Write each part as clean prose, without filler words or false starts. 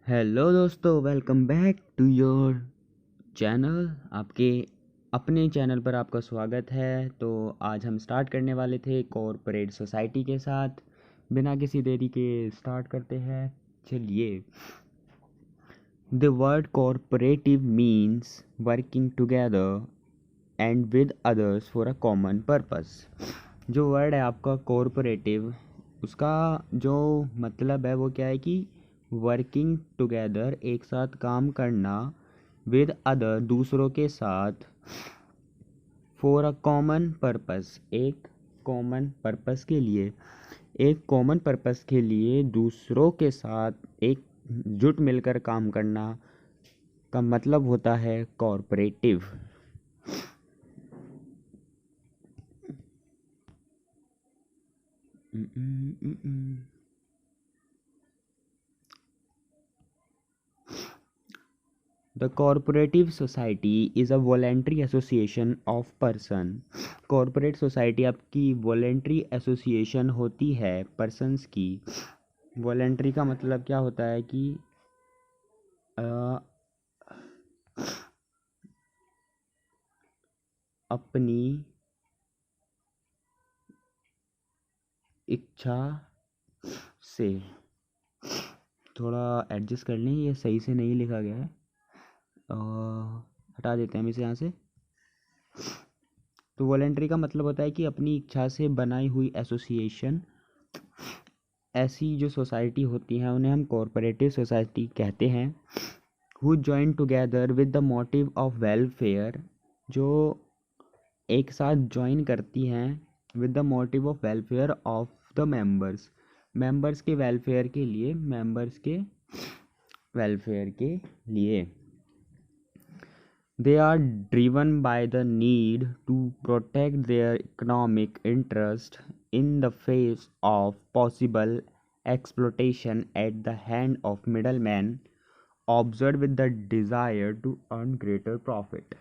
Hello दोस्तों, welcome back to your channel. आपके अपने चैनल पर आपका स्वागत है। तो आज हम स्टार्ट करने वाले थे कॉरपोरेट सोसाइटी के साथ। बिना किसी देरी के स्टार्ट करते हैं। चलिए। The word corporative means working together and with others for a common purpose. जो वर्ड है आपका कॉरपोरेटिव, उसका जो मतलब है वो क्या है कि वर्किंग टुगेदर, एक साथ काम करना, विद अदर, दूसरों के साथ, फॉर अ कॉमन पर्पस, एक कॉमन पर्पस के लिए, एक कॉमन पर्पस के लिए दूसरों के साथ एक जुट मिलकर काम करना का मतलब होता है corporative. The cooperative society is a voluntary association of person। Corporate society आपकी वॉलेंट्री एसोसिएशन होती है पर्सन्स की। वॉलेंट्री का मतलब क्या होता है कि अपनी इच्छा से, थोड़ा एडजस्ट कर लें, ये सही से नहीं लिखा गया है, हटा देते हैं हम इसे यहाँ से। तो वॉलेंट्री का मतलब होता है कि अपनी इच्छा से बनाई हुई एसोसिएशन। ऐसी जो सोसाइटी होती हैं उन्हें हम कॉरपोरेटिव सोसाइटी कहते हैं। Who join together with the motive of welfare, जो एक साथ ज्वाइन करती हैं with the motive of welfare of the members, members के वेलफेयर के लिए, मेंबर्स के वेलफेयर के लिए। They are driven by the need to protect their economic interest in the face of possible exploitation at the hand of middlemen, observed with the desire to earn greater profit।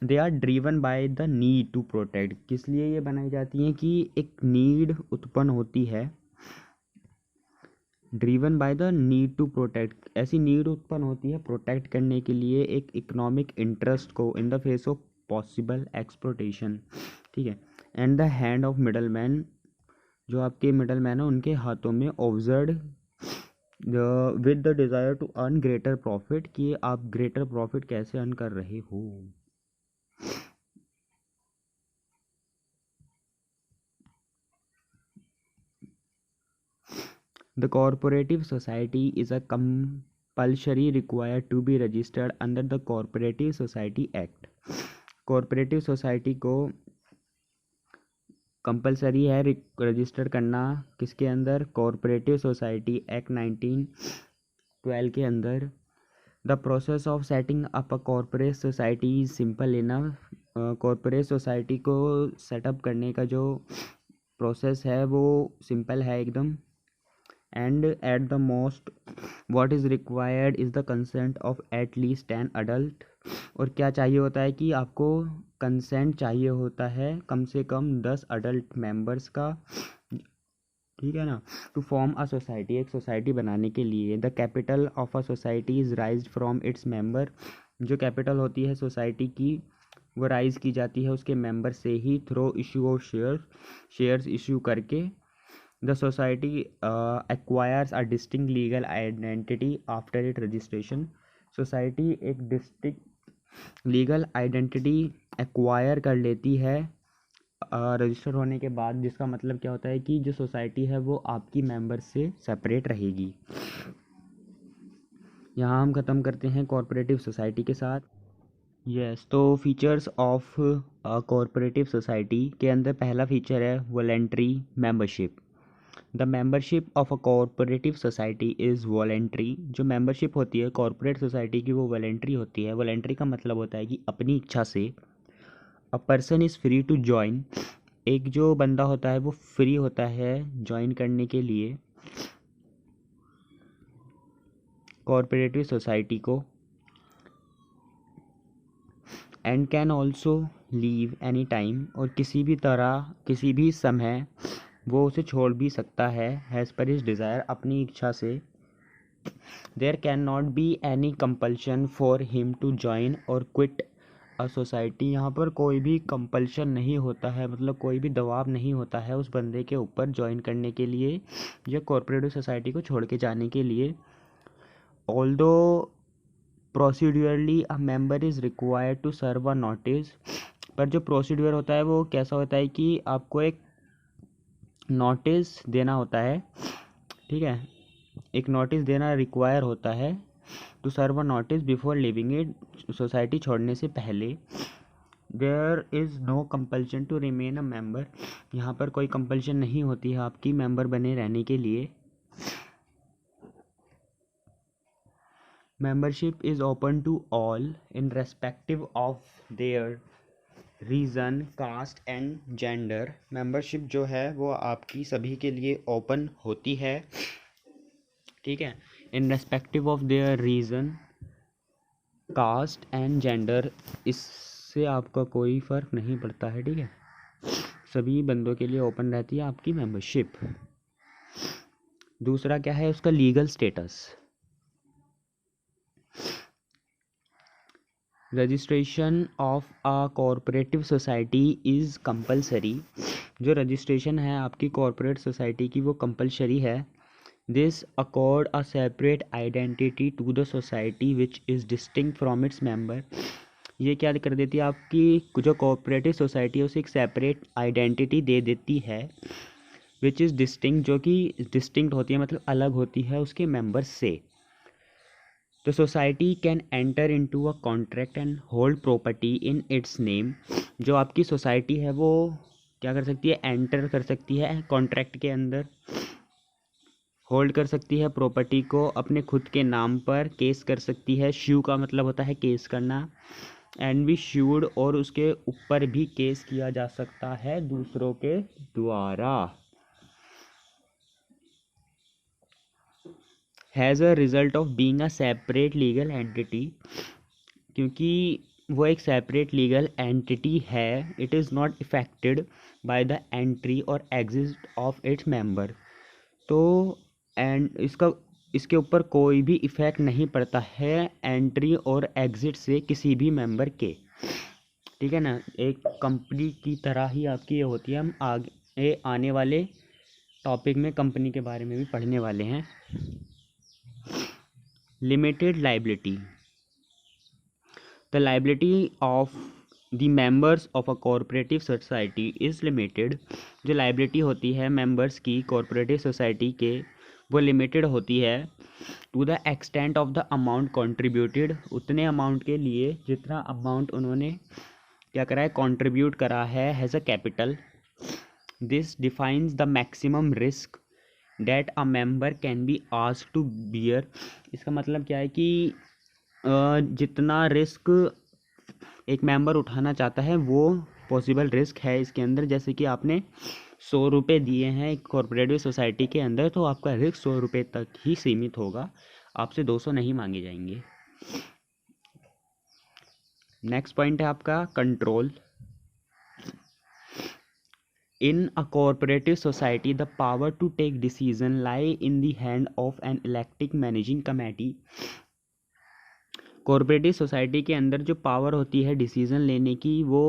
They are driven by the need to protect, किस लिए ये बनाई जाती हैं कि एक need उत्पन्न होती है। Driven by the need to protect, ऐसी नीड उत्पन्न होती है प्रोटेक्ट करने के लिए एक इकोनॉमिक इंटरेस्ट को, in the face of possible exploitation. ठीक है। And the hand of middle man, जो आपके मिडल मैन है उनके हाथों में, observe with the desire to earn greater profit, कि आप ग्रेटर प्रॉफिट कैसे अर्न कर रहे हो। The cooperative society is a compulsory required to be registered under the Cooperative Society Act। Cooperative society को कंपलसरी है रजिस्टर करना, किसके अंदर? कोऑपरेटिव सोसाइटी एक्ट 1912 के अंदर। The process of setting up a corporate society is simple enough. Corporate society को setup करने का जो प्रोसेस है वो सिंपल है एकदम। And at the most what is required is the consent of at least 10 adult. और क्या चाहिए होता है कि आपको कंसेंट चाहिए होता है कम से कम 10 अडल्ट मेंबर्स का। ठीक है ना। टू फॉर्म अ सोसाइटी, एक सोसाइटी बनाने के लिए। The capital of a society is rise from its member, जो कैपिटल होती है सोसाइटी की वो राइज की जाती है उसके मेंबर से ही, through issue of shares issue करके। The society acquires a distinct legal identity after its registration। Society एक डिस्टिंक्ट लीगल आइडेंटिटी एक्वायर कर लेती है रजिस्टर होने के बाद, जिसका मतलब क्या होता है कि जो सोसाइटी है वो आपकी मेंबर से सेपरेट रहेगी। यहाँ हम ख़त्म करते हैं कॉरपोरेटिव सोसाइटी के साथ। यस, तो फीचर्स ऑफ कॉरपोरेटिव सोसाइटी के अंदर पहला फीचर है voluntary membership. The membership of a cooperative society is voluntary. जो मेंबरशिप होती है कॉरपोरेट सोसाइटी की वो वॉलेंट्री होती है। वॉलेंट्री का मतलब होता है कि अपनी इच्छा से। A person is free to join, एक जो बंदा होता है वो फ्री होता है ज्वाइन करने के लिए कॉरपोरेटिव सोसाइटी को। And can also leave any time, और किसी भी तरह किसी भी समय वो उसे छोड़ भी सकता है, हैज़ पर हिज डिज़ायर, अपनी इच्छा से। There can not be any compulsion for him to join और क्विट अ सोसाइटी। यहाँ पर कोई भी कंपल्शन नहीं होता है, मतलब कोई भी दबाव नहीं होता है उस बंदे के ऊपर ज्वाइन करने के लिए या कॉर्पोरेटिव सोसाइटी को छोड़ के जाने के लिए। Although procedurally a member is required to serve a notice, पर जो प्रोसीड्यूर होता है वो कैसा होता है कि आपको एक नोटिस देना होता है, ठीक है, एक नोटिस देना रिक्वायर होता है to serve a notice before leaving it, society छोड़ने से पहले। There is no compulsion to remain a member, यहाँ पर कोई कंपल्शन नहीं होती है आपकी मेंबर बने रहने के लिए। Membership is open to all irrespective of their reason, caste and gender. Membership जो है वो आपकी सभी के लिए ओपन होती है, ठीक है, irrespective of their reason, caste and gender, इससे आपका कोई फ़र्क नहीं पड़ता है, ठीक है, सभी बंदों के लिए ओपन रहती है आपकी मेंबरशिप। दूसरा क्या है उसका legal status. Registration of a cooperative society is compulsory, जो रजिस्ट्रेशन है आपकी कॉरपोरेट सोसाइटी की वो कंपलसरी है। This accord a separate identity to the society which is distinct from its member. ये क्या कर देती है आपकी जो कॉरपोरेटिव सोसाइटी है उसे एक सेपरेट आइडेंटिटी दे देती है, विच इज़ डिस्टिंक्ट, जो कि डिस्टिंक्ट होती है मतलब अलग होती है उसके मेंबर्स से। तो society can enter into a contract and hold property in its name, जो आपकी सोसाइटी है वो क्या कर सकती है, एंटर कर सकती है कॉन्ट्रैक्ट के अंदर, होल्ड कर सकती है प्रॉपर्टी को अपने खुद के नाम पर, केस कर सकती है, श्यू का मतलब होता है केस करना, एंड बी श्यूड, और उसके ऊपर भी केस किया जा सकता है दूसरों के द्वारा। Has a result of being a separate legal entity, क्योंकि वो एक सेपरेट लीगल एंटिटी है, it is not affected by the entry और एग्जिट ऑफ इट्स मेंबर। तो एंड इसके ऊपर कोई भी इफ़ेक्ट नहीं पड़ता है एंट्री और एग्ज़िट से किसी भी मेंबर के, ठीक है ना, एक कंपनी की तरह ही आपकी ये होती है। हम आगे आने वाले टॉपिक में कंपनी के बारे में भी पढ़ने वाले हैं। Limited liability, the liability of the members of a cooperative society is limited, जो लाइबिलिटी होती है मेंबर्स की कॉरपोरेटिव सोसाइटी के वो लिमिटेड होती है to the extent of the amount contributed, उतने अमाउंट के लिए जितना अमाउंट उन्होंने क्या करा है, कॉन्ट्रीब्यूट करा है as a capital. This defines the maximum risk that a member can be asked to bear. इसका मतलब क्या है कि जितना रिस्क एक मेंबर उठाना चाहता है वो पॉसिबल रिस्क है इसके अंदर। जैसे कि आपने 100 रुपये दिए हैं एक कॉरपोरेटिव सोसाइटी के अंदर, तो आपका रिस्क 100 रुपये तक ही सीमित होगा, आपसे 200 नहीं मांगे जाएंगे। नेक्स्ट पॉइंट है आपका control. In a cooperative society the power to take decision lie in the hand of an elected managing committee। Corporative society के अंदर जो पावर होती है डिसीजन लेने की वो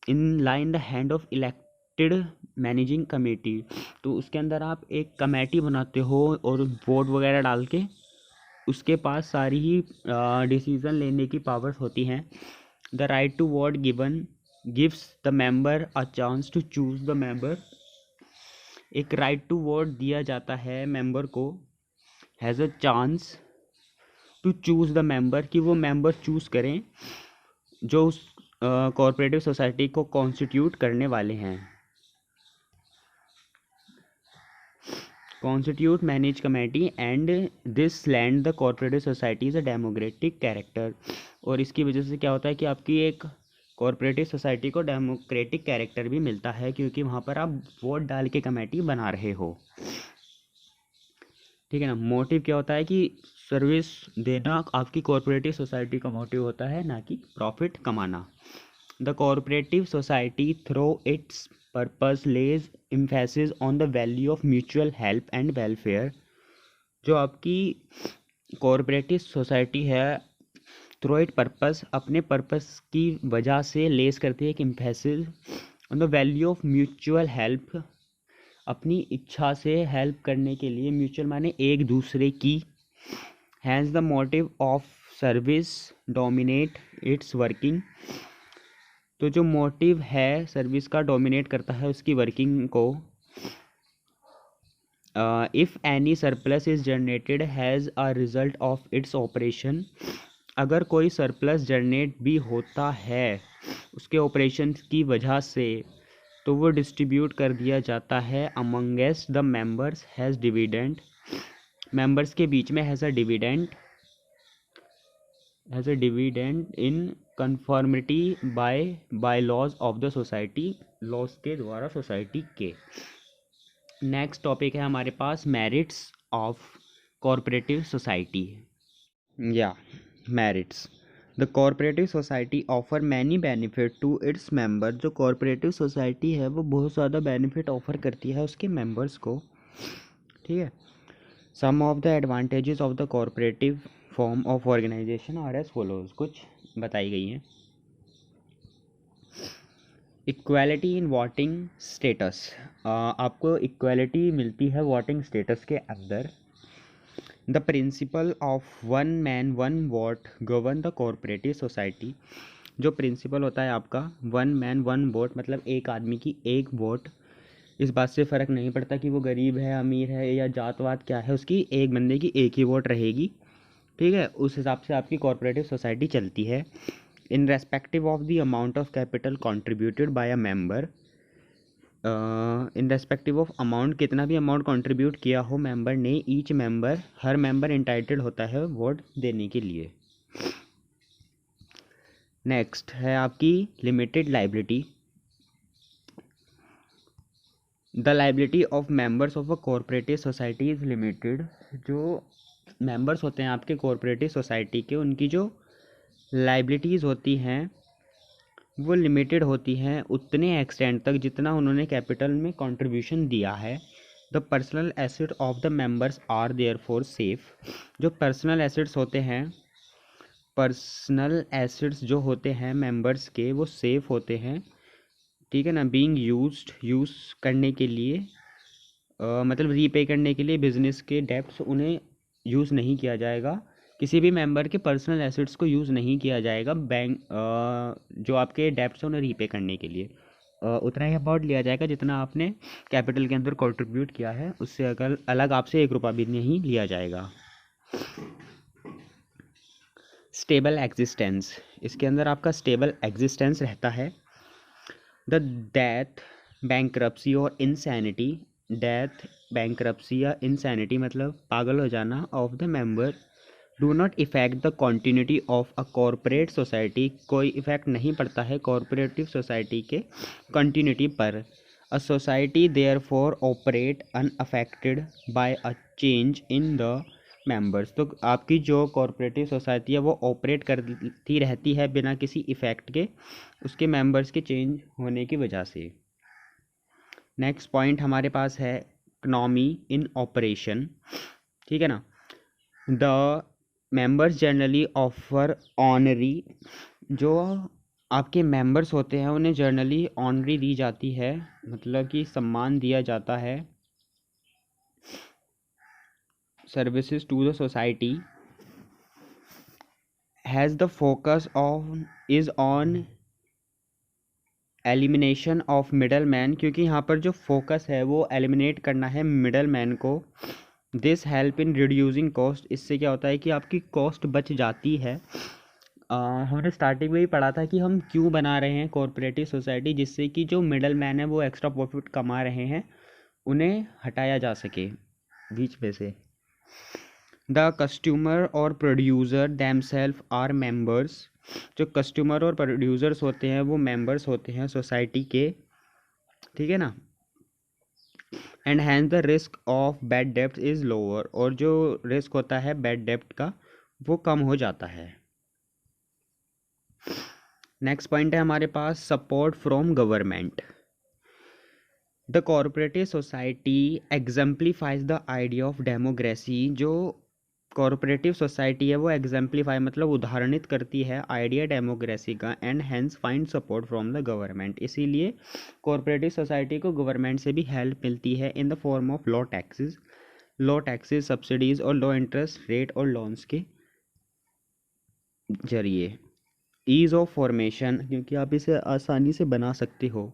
in lie in the hand of elected managing committee. तो उसके अंदर आप एक कमेटी बनाते हो और वोट वगैरह डाल के उसके पास सारी ही डिसीजन लेने की पावर्स होती हैं। The right to vote given gives the member a chance to choose the member, एक राइट टू वोट दिया जाता है मेंबर को, has a chance to choose the member, कि वो मेंबर चूज़ करें जो उस कॉरपोरेटिव सोसाइटी को कॉन्स्टिट्यूट करने वाले हैं। Constitute manage committee and this land the cooperative society is a democratic character. और इसकी वजह से क्या होता है कि आपकी एक कॉरपोरेटिव सोसाइटी को डेमोक्रेटिक कैरेक्टर भी मिलता है, क्योंकि वहाँ पर आप वोट डाल के कमेटी बना रहे हो, ठीक है ना। मोटिव क्या होता है कि सर्विस देना आपकी कॉरपोरेटिव सोसाइटी का मोटिव होता है, ना कि प्रॉफिट कमाना। The cooperative society through its purpose lays emphasis on the value of mutual help and welfare. जो आपकी कॉरपोरेटिव सोसाइटी है थ्रू इट पर्पस अपने पर्पस की वजह से लेस करती है एक emphasis on the value of mutual help. अपनी इच्छा से हेल्प करने के लिए, म्यूचुअल माने एक दूसरे की, has the motive of service dominate it's working. तो जो मोटिव है सर्विस का डोमिनेट करता है उसकी वर्किंग को। If any surplus is generated has a result of its operation. अगर कोई सरप्लस जनरेट भी होता है उसके ऑपरेशन की वजह से, तो वो डिस्ट्रीब्यूट कर दिया जाता है amongst the members has dividend. Members के बीच में has a dividend in conformity bylaws of the society, laws के द्वारा सोसाइटी के। नेक्स्ट टॉपिक है हमारे पास मेरिट्स ऑफ कॉरपोरेटिव सोसाइटी। या merits, the cooperative society offer many benefit to its member. जो कॉरपोरेटिव सोसाइटी है वो बहुत ज़्यादा बेनिफिट ऑफर करती है उसके मेंबर्स को, ठीक है। Some of the advantages of the cooperative form of organisation are as follows, कुछ बताई गई हैं। इक्वालिटी इन वोटिंग स्टेटस, आपको इक्वालिटी मिलती है वोटिंग स्टेटस के अंदर। The principle of one man one vote govern the cooperative society. जो प्रिंसिपल होता है आपका वन मैन वन वोट, मतलब एक आदमी की एक वोट। इस बात से फ़र्क नहीं पड़ता कि वो गरीब है अमीर है या जातवात क्या है, उसकी एक बंदे की एक ही वोट रहेगी, ठीक है। उस हिसाब से आपकी कॉरपोरेटिव सोसाइटी चलती है। Irrespective of the amount of capital contributed bye a member, in respective of amount, कितना भी अमाउंट कंट्रीब्यूट किया हो मेंबर ने, ईच मेंबर, हर मेंबर इंटाइटल्ड होता है वोट देने के लिए। नेक्स्ट है आपकी limited liability. The liability of members of a cooperative society is limited. जो मेंबर्स होते हैं आपके कॉरपोरेटिव सोसाइटी के, उनकी जो लाइबिलिटीज़ होती हैं वो लिमिटेड होती हैं उतने एक्सटेंट तक जितना उन्होंने कैपिटल में कंट्रीब्यूशन दिया है। The personal asset of the members are therefore safe. जो पर्सनल एसेट्स होते हैं, पर्सनल एसेट्स जो होते हैं मेंबर्स के, वो सेफ होते हैं, ठीक है ना। बीइंग यूज़ करने के लिए, मतलब रीपे करने के लिए बिजनेस के डेब्ट्स, उन्हें यूज़ नहीं किया जाएगा। किसी भी मेंबर के पर्सनल एसेट्स को यूज़ नहीं किया जाएगा बैंक, जो आपके डेब्ट्स हैं उन्हें रीपे करने के लिए। उतना ही अमाउंट लिया जाएगा जितना आपने कैपिटल के अंदर कंट्रीब्यूट किया है, उससे अगर अलग आपसे एक रुपया भी नहीं लिया जाएगा। स्टेबल एग्जिस्टेंस, इसके अंदर आपका स्टेबल एग्जिस्टेंस रहता है। द डेथ, बैंक्रप्सी और इंसैनिटी, डेथ, बैंक्रप्सी या इंसैनिटी मतलब पागल हो जाना, of the member do not affect the continuity of a corporate society. कोई इफेक्ट नहीं पड़ता है कॉरपोरेटिव सोसाइटी के कंटिन्यूटी पर। A society therefore operate unaffected by a change in the members. तो आपकी जो कॉरपोरेटिव सोसाइटी है वो ऑपरेट करती रहती है बिना किसी इफ़ेक्ट के, उसके मेंबर्स के चेंज होने की वजह से। नेक्स्ट पॉइंट हमारे पास है इकनॉमी इन ऑपरेशन, ठीक है ना। The members generally offer honorary. जो आपके मेंबर्स होते हैं उन्हें जर्नली ऑनरी दी जाती है, मतलब कि सम्मान दिया जाता है, services to the society. Has the focus on is on elimination of middle man, क्योंकि यहाँ पर जो फोकस है वो एलिमिनेट करना है मिडल मैन को। This help in reducing cost, इससे क्या होता है कि आपकी कॉस्ट बच जाती है। हमने स्टार्टिंग में ही पढ़ा था कि हम क्यों बना रहे हैं कॉरपोरेटिव सोसाइटी, जिससे कि जो मिडल मैन है वो एक्स्ट्रा प्रॉफिट कमा रहे हैं उन्हें हटाया जा सके बीच में से। द कस्टमर और प्रोड्यूसर दैमसेल्फ आर मेंबर्स। जो कस्टमर और प्रोड्यूसर्स होते हैं वो मेंबर्स होते हैं सोसाइटी के, ठीक है ना। And hence the risk of bad डेब्ट इज़ लोअर, और जो रिस्क होता है बैड डेब्ट का वो कम हो जाता है। नेक्स्ट पॉइंट है हमारे पास support from government. The cooperative society exemplifies the idea of democracy. जो कॉरपोरेटिव सोसाइटी है वो एग्जाम्प्लीफाई मतलब उदाहरणित करती है आइडिया डेमोक्रेसी का, and hence find support from the government. इसीलिए कॉरपोरेटिव सोसाइटी को गवर्नमेंट से भी हेल्प मिलती है in the form of low taxes, subsidies और लो इंटरेस्ट रेट और लोन्स के जरिए। ईज ऑफ फॉर्मेशन, क्योंकि आप इसे आसानी से बना सकते हो।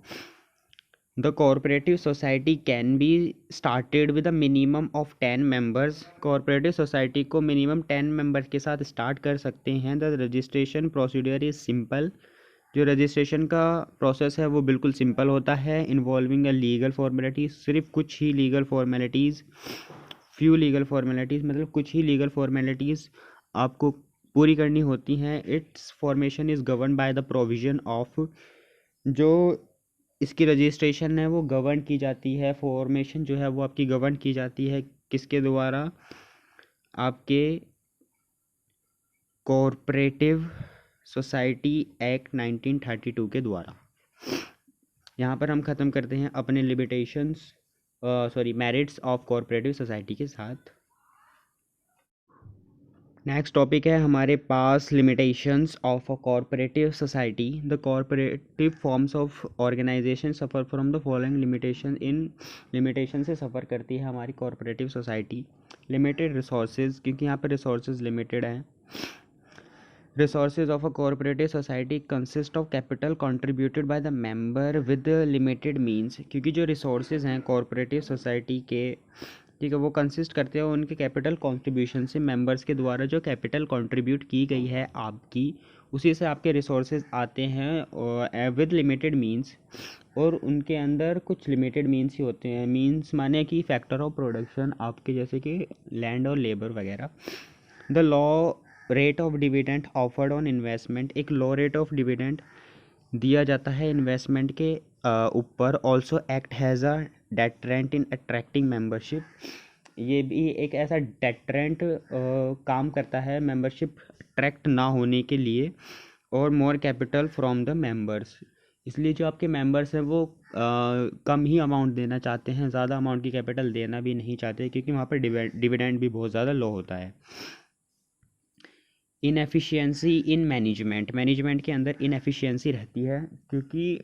The cooperative society can be started with a minimum of 10 members. Corporative society को मिनिमम 10 मेंबर्स के साथ स्टार्ट कर सकते हैं। The registration procedure is simple. जो रजिस्ट्रेशन का प्रोसेस है वो बिल्कुल सिंपल होता है। इन्वॉल्विंग अ लीगल फॉर्मेलिटीज, सिर्फ कुछ ही legal formalities, few legal formalities मतलब कुछ ही लीगल फॉर्मेलिटीज़ आपको पूरी करनी होती हैं। It's formation is govern by the provision of, जो इसकी रजिस्ट्रेशन है वो गवर्न की जाती है, फॉर्मेशन जो है वो आपकी गवर्न की जाती है किसके द्वारा, आपके कॉरपोरेटिव सोसाइटी एक्ट 1932 के द्वारा। यहाँ पर हम ख़त्म करते हैं अपने limitations merits of cooperative society के साथ। नेक्स्ट टॉपिक है हमारे पास limitations of a cooperative society. The cooperative forms of organisation suffer from the following limitation. इन लिमिटेशन से सफ़र करती है हमारी कॉरपोरेटिव सोसाइटी। लिमिटेड रिसोर्सेज, क्योंकि यहाँ पर रिसोर्सेज लिमिटेड हैं। Resources of a cooperative society consist of capital contributed by the member with limited means. क्योंकि जो रिसोर्सेज हैं कॉरपोरेटिव सोसाइटी के, ठीक है, वो कंसिस्ट करते हैं उनके कैपिटल कंट्रीब्यूशन से। मेंबर्स के द्वारा जो कैपिटल कंट्रीब्यूट की गई है आपकी, उसी से आपके रिसोर्सेज आते हैं विद लिमिटेड मींस। और उनके अंदर कुछ लिमिटेड मींस ही होते हैं। मींस माने कि फैक्टर ऑफ प्रोडक्शन आपके, जैसे कि लैंड और लेबर वगैरह। The law rate of dividend offered on investment, एक लो रेट ऑफ डिविडेंड दिया जाता है इन्वेस्टमेंट के ऊपर। Also act has a deterrent in attracting membership, ये भी एक ऐसा डेटरेंट काम करता है मेंबरशिप अट्रैक्ट ना होने के लिए। और more capital from the members, इसलिए जो आपके मेंबर्स हैं वो कम ही अमाउंट देना चाहते हैं, ज़्यादा अमाउंट की कैपिटल देना भी नहीं चाहते, क्योंकि वहाँ पर डिविडेंड भी बहुत ज़्यादा लो होता है। इनएफिशिएंसी इन मैनेजमेंट के अंदर इनएफिशिएंसी रहती है, क्योंकि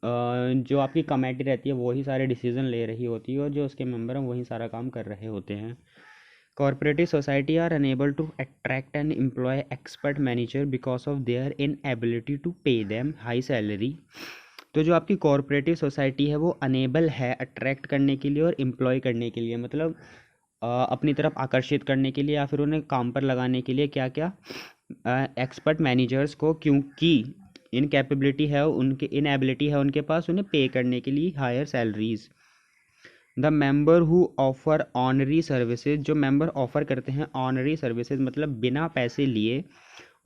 जो आपकी कमेटी रहती है वही सारे डिसीजन ले रही होती है, और जो उसके मेंबर हैं वही सारा काम कर रहे होते हैं। Cooperative society are unable to attract and employ expert manager because of their inability to pay them high salary. तो जो आपकी कॉरपोरेटिव सोसाइटी है वो अनेबल है अट्रैक्ट करने के लिए और एम्प्लॉय करने के लिए, मतलब अपनी तरफ आकर्षित करने के लिए या फिर उन्हें काम पर लगाने के लिए क्या क्या एक्सपर्ट मैनेजर्स को, क्योंकि इनकैपेबिलिटी है उनके, इनएबिलिटी है उनके पास उन्हें पे करने के लिए higher salaries. The member who offer honorary services, जो मेंबर ऑफर करते हैं ऑनरी सर्विसेज मतलब बिना पैसे लिए,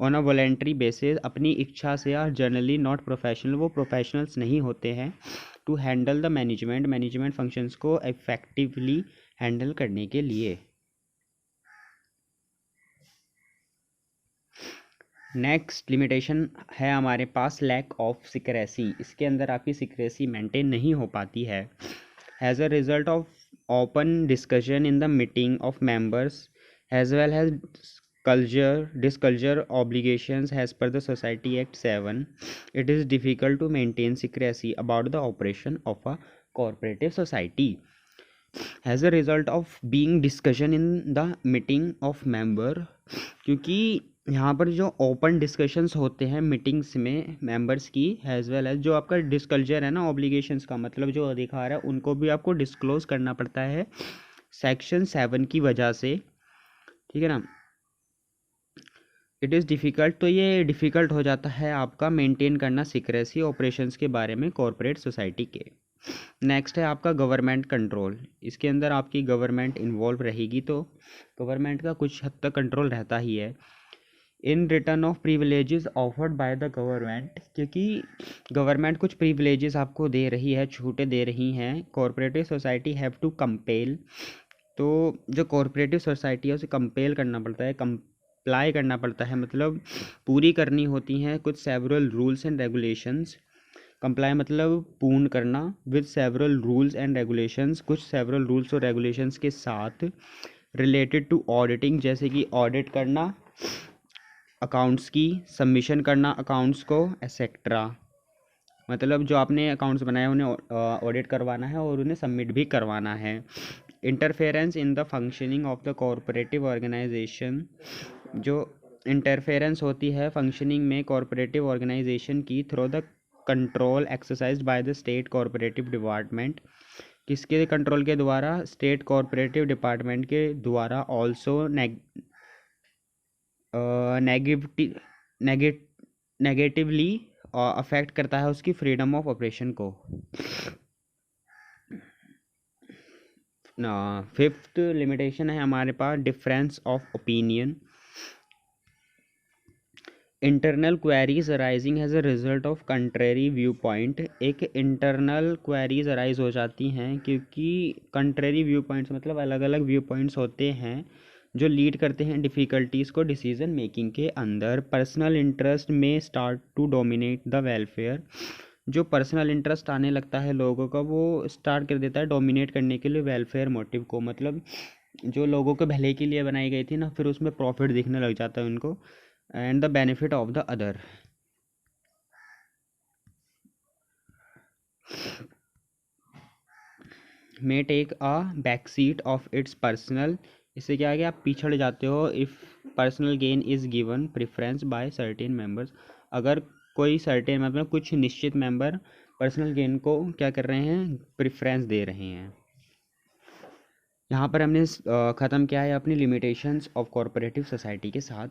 ऑन अ वॉलेंट्री बेसिस अपनी इच्छा से, या जनरली नॉट प्रोफेशनल, वो प्रोफेशनल्स नहीं होते हैं, to handle the management functions को इफेक्टिवली हैंडल करने के लिए। नेक्स्ट लिमिटेशन है हमारे पास लैक ऑफ सिक्रेसी। इसके अंदर आपकी सिक्रेसी मेंटेन नहीं हो पाती है। Has a result of open discussion in the meeting of members as well has disclosure obligations as per the Society Act 7, it is difficult to maintain secrecy about the operation of a cooperative society. As a result of being discussion in the meeting of member, क्योंकि यहाँ पर जो open discussions होते हैं meetings में members की, as well as जो आपका डिस्क्लोजर है ना ऑब्लिगेशंस का, मतलब जो अधिकार है उनको भी आपको डिस्क्लोज करना पड़ता है सेक्शन 7 की वजह से, ठीक है ना। इट इज़ डिफ़िकल्ट, तो ये डिफ़िकल्ट हो जाता है आपका मेंटेन करना सीक्रेसी ऑपरेशंस के बारे में कॉरपोरेट सोसाइटी के। नेक्स्ट है आपका गवर्नमेंट कंट्रोल। इसके अंदर आपकी गवर्नमेंट इन्वॉल्व रहेगी, तो गवर्नमेंट का कुछ हद तक कंट्रोल रहता ही है। In return of privileges offered by the government, क्योंकि गवर्नमेंट कुछ प्रिविलेजेस आपको दे रही है, छूटें दे रही हैं, cooperative society have to compel, तो जो कॉरपोरेटिव सोसाइटी है उसे कंपेल करना पड़ता है, कंप्लाई करना पड़ता है, मतलब पूरी करनी होती हैं कुछ several rules and regulations comply मतलब पूर्ण करना, with several rules and regulations, कुछ सेवरल रूल्स और रेगुलेशंस के साथ, रिलेटेड टू ऑडिटिंग, जैसे कि ऑडिट करना अकाउंट्स की, सबमिशन करना अकाउंट्स को, एसेट्रा। मतलब जो आपने अकाउंट्स बनाए उन्हें ऑडिट करवाना है और उन्हें सबमिट भी करवाना है। Interference in the functioning of the corporative organisation, जो इंटरफेरेंस होती है फंक्शनिंग में कॉरपोरेटिव ऑर्गेनाइजेशन की, through the control exercise by the state corporative department, किसके कंट्रोल के द्वारा, स्टेट कॉरपोरेटिव डिपार्टमेंट के द्वारा, ऑल्सो नेगेटिवली अफेक्ट करता है उसकी फ्रीडम ऑफ ऑपरेशन को। फिफ्थ लिमिटेशन है हमारे पास difference of opinion. Internal queries arising as a result of contrary view point, एक इंटरनल क्वेरीज अराइज हो जाती हैं क्योंकि कंट्रेरी व्यू पॉइंट्स मतलब अलग अलग व्यू पॉइंट्स होते हैं जो लीड करते हैं डिफ़िकल्टीज़ को डिसीजन मेकिंग के अंदर। पर्सनल इंटरेस्ट में start to dominate the welfare, जो पर्सनल इंटरेस्ट आने लगता है लोगों का वो स्टार्ट कर देता है डोमिनेट करने के लिए वेलफेयर मोटिव को, मतलब जो लोगों के भले के लिए बनाई गई थी ना, फिर उसमें प्रॉफिट दिखने लग जाता है उनको, and the benefit of the other. May take a back seat of its personal, इससे क्या है कि आप पिछड़ जाते हो if personal gain is given preference by certain members, अगर कोई सर्टेन मतलब कुछ निश्चित मेंबर पर्सनल गेन को क्या कर रहे हैं, प्रेफरेंस दे रहे हैं। यहाँ पर हमने ख़त्म किया है अपनी लिमिटेशंस ऑफ कॉरपोरेटिव सोसाइटी के साथ।